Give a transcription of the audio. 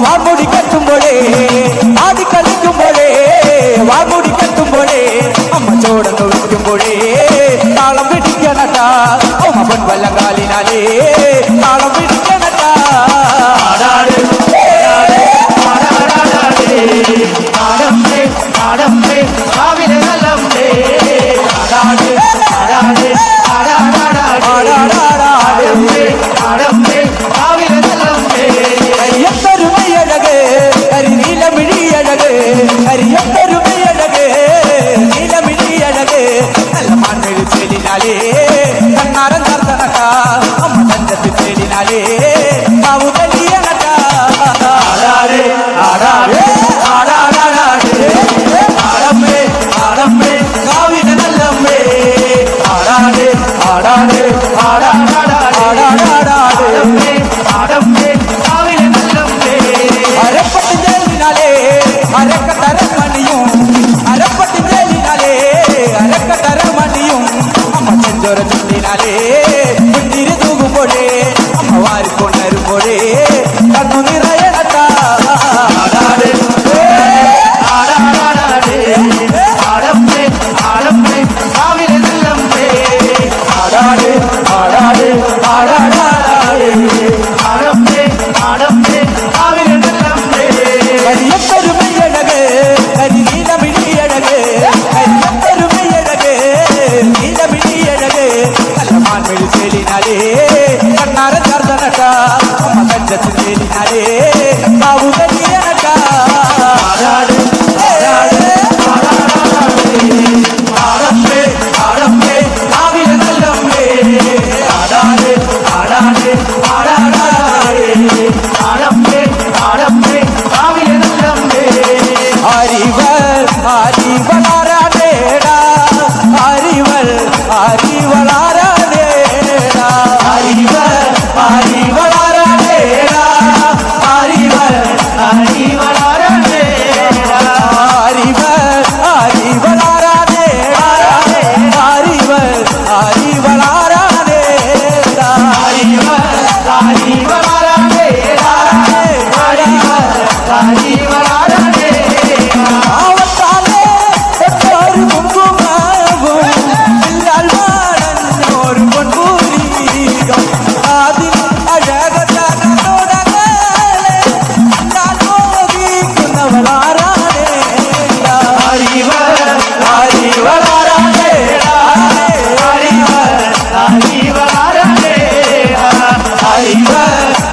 വാമുടി കെട്ടുമ്പോഴേ ആടി കളിക്കുമ്പോഴേ വാമുടി കെട്ടുമ്പോഴേ അമ്മ ചോടന്ന് വിളിക്കുമ്പോഴേ താളം പിടിക്കണട്ടാ അമ്മ പൊൻവല്ലങ്കാലിനാലേ താളം പിടിക്കണട്ടാ കരിയൊത്തരുമയഴക് കരിനീലമിഴിയഴക് കരിയൊത്തരുമയഴക് നീലമിഴിയഴക് നല്ല മണ്ണിൽ ചേലിനാലേ കണ്ണാരം ചർത്തനട്ട അമ്മ തഞ്ചത്ത് ചേലിനാലേ കാവു തല്ലിയണട്ട ആടാടേ ആടാടേ ആടാടാടേ ആടമ്മേ ആടമ്മേ കാവിലെ നല്ലമ്മേ ആടാടേ ആടാടേ ആടാടാടാടേ ആടമ്മേ കാവിലെ നല്ലമ്മേ അരപ്പട്ട് ജയിലിനാലേ അരക്കട്ടരമണിയും അരപ്പട്ട് ജയിലിനാലേ അരക്കട്ടരമണിയും അമ്മ ചെഞ്ചോര ചുണ്ടിനാലേ മുന്തിരി തൂകുമ്പോഴേ അമ്മ വാരിക്കൊണ്ടരുമ്പോഴേ കണ്ണു നിറയണട്ട ആടാടേ ആടാടാടേ ആടമ്മേ ആടമ്മേ കാവിലെ നല്ലമ്മേ ആടാടേ ആടാടേ ആടാടാടേ ആടമ്മേ ആടമ്മേ കാവിലെ നല്ലമ്മേ കരിയൊത്തരുമയഴക് കരിനീലമിഴിയഴക് കരിയൊത്തരുമയഴക് നീലമിഴിയഴക് നല്ല മാൻമിഴി ചേലിനാലേ കണ്ണാര ചർത്തനട്ട അമ്മ കഞ്ചത്ത് ചേലിനാലേ കാവു തല്ലിയണട്ട ആടാടേ ആടാടേ ആടമ്മേ ആടമ്മേ കാവിലെ നല്ലമ്മേ ആടാടേ ആടാടേ ആടാടാടേ ആടമ്മേ ആടമ്മേ കാവിലെ നല്ലമ്മേ ഹരിവൾ ഹരിവളാരാടേടാ ഹരിവൾ ഹരിവളാരാടേടാ ഹരിവൾ ഹരിവളാരാടേടാ ഹരിവൾ ഹരിവളാരാടേടാ ഹരിവൾ ഹരിവളാരാടേടാ ഹരിവൾ ഹരിവളാരാടേടാ ഹരിവൾ ഹരിവളാരാടേടാ ഹരിവൾ ഹരി